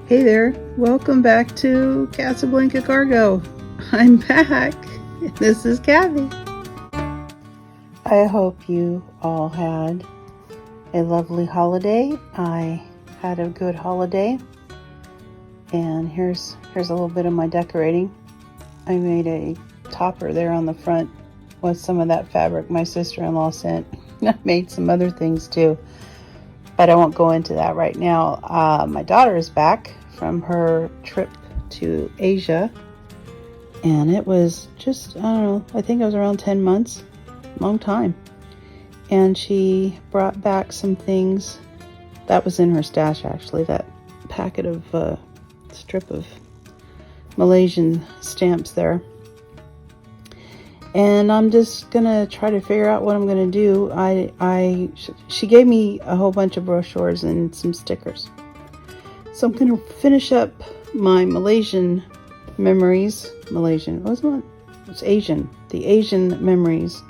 Hey there, welcome back to Casablanca Cargo. I'm back. This is Kathy. I hope you all had a lovely holiday. I had a good holiday. And here's a little bit of my decorating. I made a topper there on the front with some of that fabric my sister-in-law sent. I made some other things too, but I won't go into that right now. My daughter is back from her trip to Asia, and it was just, I don't know, I think it was around 10 months, long time. And she brought back some things that was in her stash, actually, that packet of strip of Malaysian stamps there. And I'm just gonna try to figure out what I'm gonna do. She gave me a whole bunch of brochures and some stickers. So I'm going to finish up my Malaysian memories. Malaysian, what was it? It's Asian. The Asian memories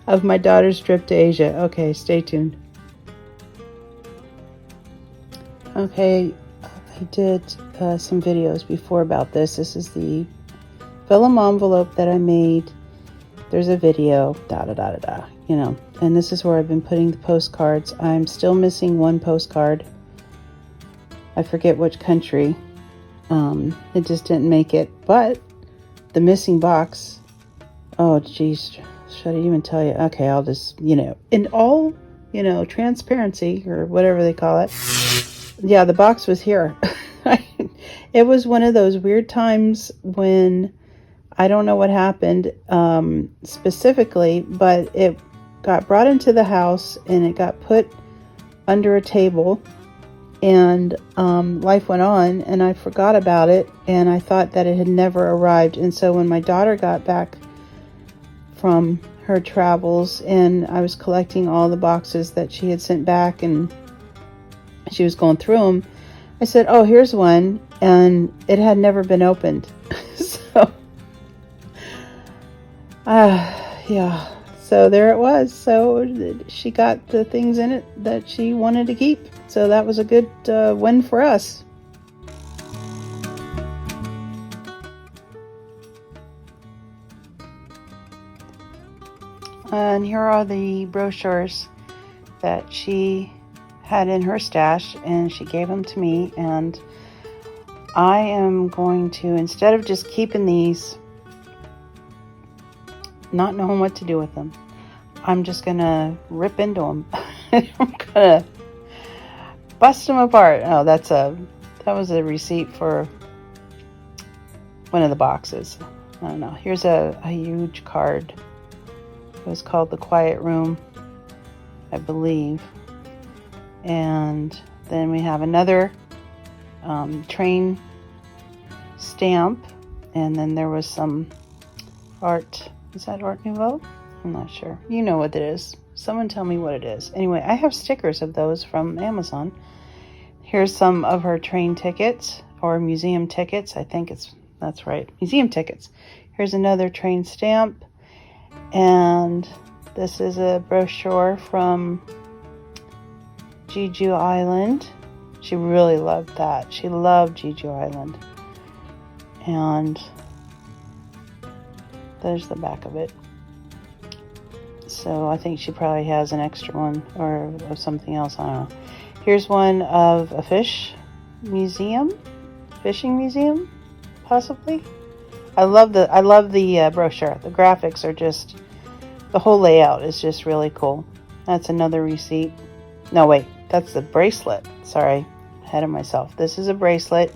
of my daughter's trip to Asia. Okay, stay tuned. Okay, I did some videos before about this. This is the vellum envelope that I made. There's a video, and this is where I've been putting the postcards. I'm still missing one postcard. I forget which country. It just didn't make it. But the missing box, oh geez, should I even tell you? Okay, I'll just, in all, transparency or whatever they call it. Yeah, the box was here. It was one of those weird times when I don't know what happened specifically, but it got brought into the house and it got put under a table. And life went on, and I forgot about it, and I thought that it had never arrived. And so when my daughter got back from her travels, and I was collecting all the boxes that she had sent back, and she was going through them, I said, oh, here's one, and it had never been opened. So yeah, so there it was. So she got the things in it that she wanted to keep. So that was a good win for us. And here are the brochures that she had in her stash, and she gave them to me. And I am going to, instead of just keeping these, not knowing what to do with them, I'm just going to rip into them. I'm going to bust them apart. Oh, that was a receipt for one of the boxes. I don't know. Here's a huge card. It was called The Quiet Room, I believe. And then we have another train stamp. And then there was some art. Is that Art Nouveau? I'm not sure. You know what it is. Someone tell me what it is. Anyway, I have stickers of those from Amazon. Here's some of her train tickets or museum tickets. I think that's right. Museum tickets. Here's another train stamp. And this is a brochure from Jeju Island. She really loved that. She loved Jeju Island. And there's the back of it. So I think she probably has an extra one or something else. I don't know. Here's one of a fishing museum, possibly. I love the brochure. The graphics are just, the whole layout is just really cool. That's another receipt. No, wait, that's the bracelet. Sorry, ahead of myself. This is a bracelet.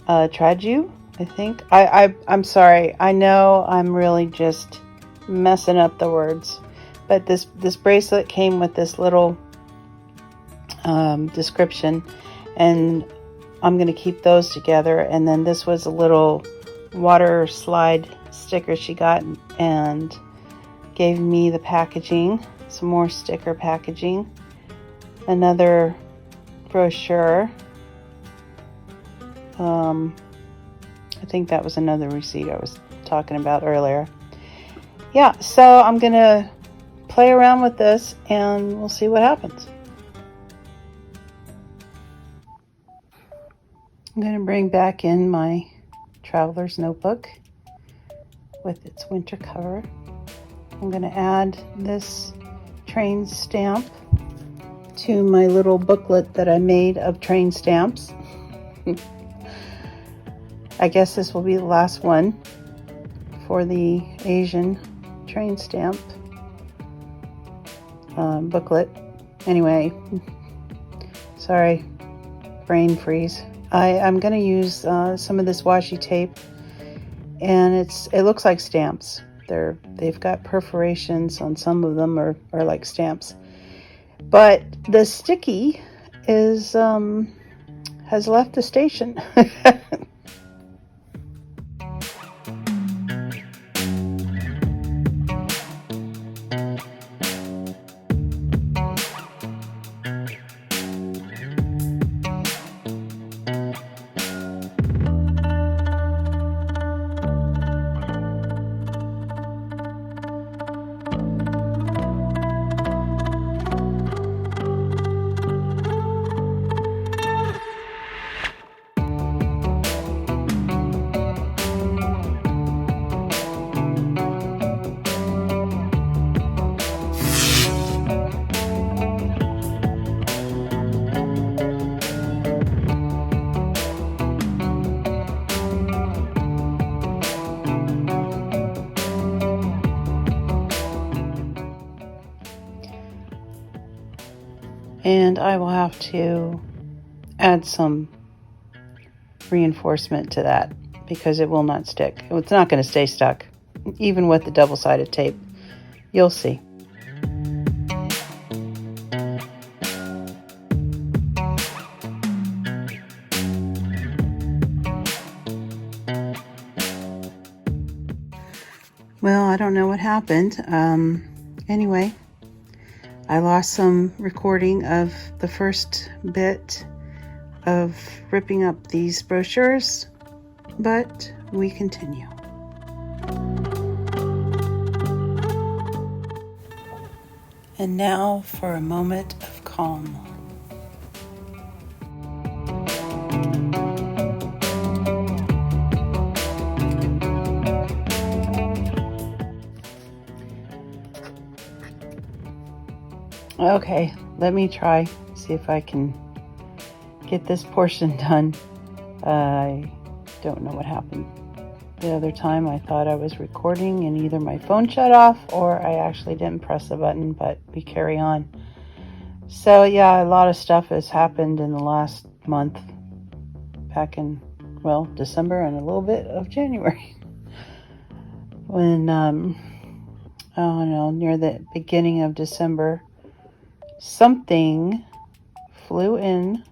Traju, I think. I'm sorry. I know I'm really just messing up the words, but this bracelet came with this little description, and I'm going to keep those together. And then this was a little water slide sticker she got and gave me the packaging, some more sticker packaging, another brochure. I think that was another receipt I was talking about earlier. Yeah, so I'm going to play around with this and we'll see what happens. I'm going to bring back in my traveler's notebook with its winter cover. I'm going to add this train stamp to my little booklet that I made of train stamps. I guess this will be the last one for the Asian train stamp booklet. Anyway, sorry, brain freeze. I'm going to use some of this washi tape, and it looks like stamps. They've got perforations on some of them, are like stamps. But the sticky has left the station. And I will have to add some reinforcement to that because it will not stick. It's not going to stay stuck, even with the double-sided tape. You'll see. Well, I don't know what happened. Anyway, I lost some recording of the first bit of ripping up these brochures, but we continue. And now for a moment of calm. Okay, let me try, see if I can get this portion done. I don't know what happened. The other time I thought I was recording and either my phone shut off or I actually didn't press the button, but we carry on. So yeah, a lot of stuff has happened in the last month, back in, well, December and a little bit of January. When, I don't know, near the beginning of December, something flew in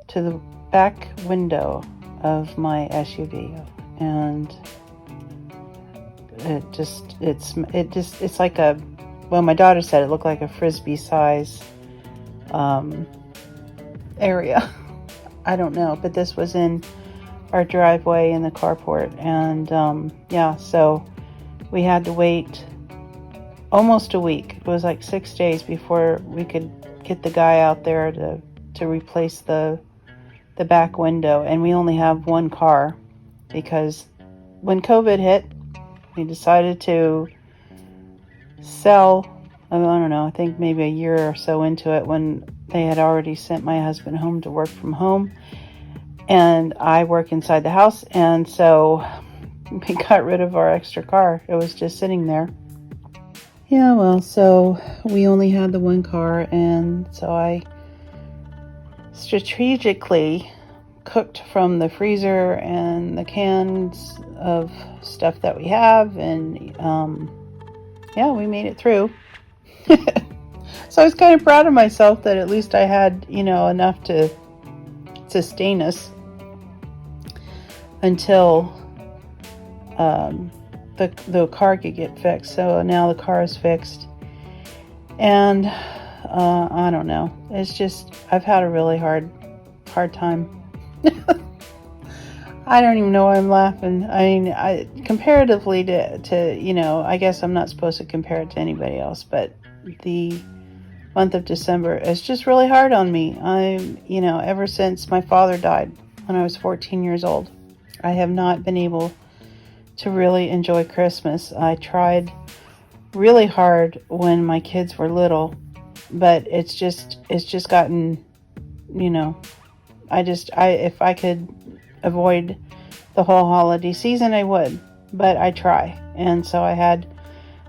to the back window of my SUV, and it's like a, well, my daughter said it looked like a frisbee size area. I don't know, but this was in our driveway in the carport, and yeah, so we had to wait almost a week. It was like 6 days before we could get the guy out there to replace the back window. And we only have one car because when COVID hit, we decided to sell, I don't know, I think maybe a year or so into it, when they had already sent my husband home to work from home and I work inside the house. And so we got rid of our extra car. It was just sitting there. Yeah, well, so we only had the one car, and so I strategically cooked from the freezer and the cans of stuff that we have, and yeah, we made it through. So I was kind of proud of myself that at least I had, enough to sustain us until the car could get fixed. So now the car is fixed, and I don't know, it's just, I've had a really hard time. I don't even know why I'm laughing. I mean, comparatively to I guess I'm not supposed to compare it to anybody else, but month of December is just really hard on me. Ever since my father died when I was 14 years old, I have not been able to really enjoy Christmas. I tried really hard when my kids were little, but it's just gotten, if I could avoid the whole holiday season, I would, but I try. And so I had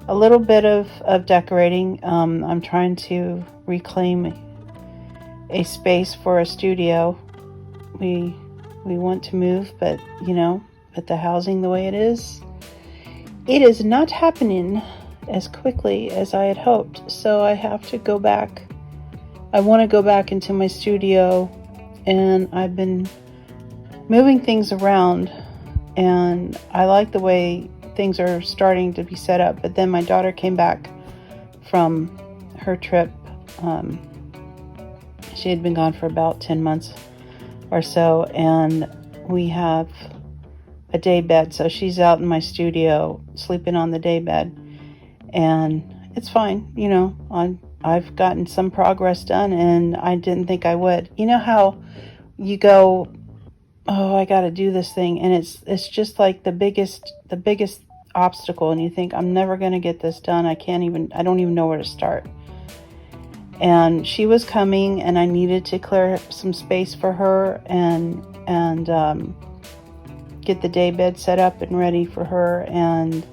a little bit of decorating. I'm trying to reclaim a space for a studio. We want to move, but with the housing the way it is not happening as quickly as I had hoped. So I have to go back. I want to go back into my studio, and I've been moving things around, and I like the way things are starting to be set up. But then my daughter came back from her trip. She had been gone for about 10 months or so, and we have a day bed, so she's out in my studio sleeping on the day bed, and it's fine. I've gotten some progress done, and I didn't think I would. You know how you go, oh, I got to do this thing, and it's just like the biggest obstacle, and you think, I'm never going to get this done. I don't even know where to start. And she was coming, and I needed to clear some space for her and get the day bed set up and ready for her. And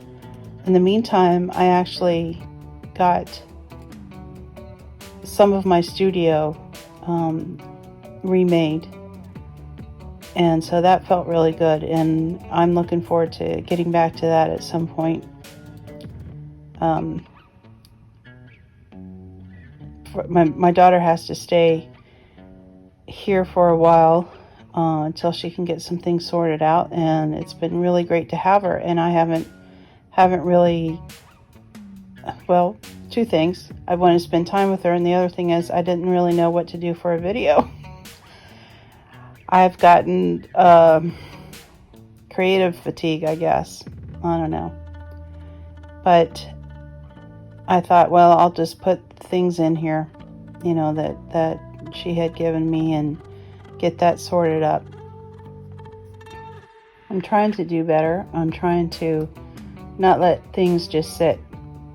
in the meantime, I actually got some of my studio remade. And so that felt really good, and I'm looking forward to getting back to that at some point. My daughter has to stay here for a while until she can get some things sorted out, and it's been really great to have her. And I haven't really, well, two things. I want to spend time with her, and the other thing is I didn't really know what to do for a video. I've gotten creative fatigue, I guess. I don't know. But I thought, well, I'll just put things in here, that she had given me, and get that sorted up. I'm trying to do better. I'm trying to not let things just sit,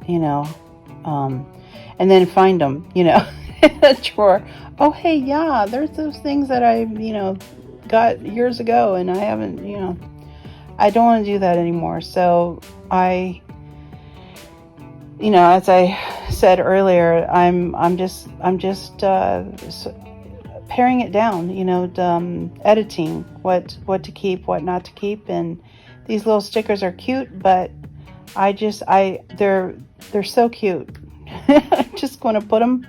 and then find them, in a drawer. Oh, hey, yeah, there's those things that I, got years ago, and I haven't, I don't want to do that anymore. So as I said earlier, I'm just paring it down, editing what to keep, what not to keep. And these little stickers are cute, but they're so cute. I'm just going to put them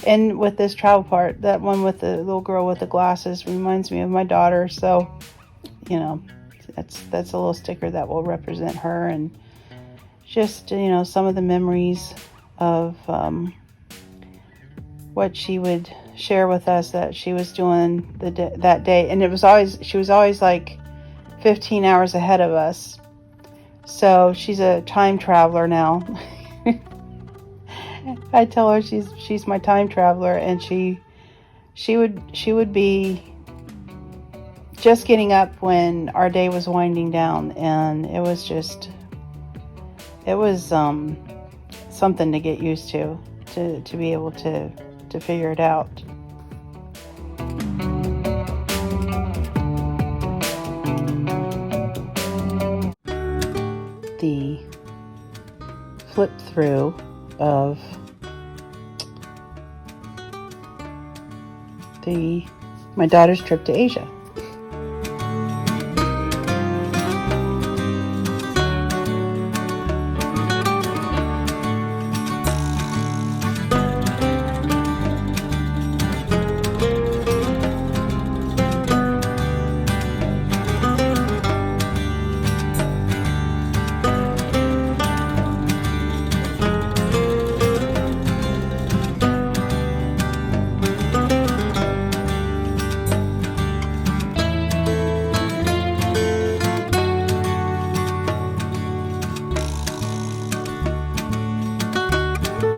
in with this travel part. That one with the little girl with the glasses reminds me of my daughter. So, that's a little sticker that will represent her, and just, some of the memories of what she would share with us that she was doing that day. And she was always like 15 hours ahead of us. So she's a time traveler now. I tell her she's my time traveler, and she would be just getting up when our day was winding down, and it was something to get used to be able to figure it out. The flip through of my daughter's trip to Asia.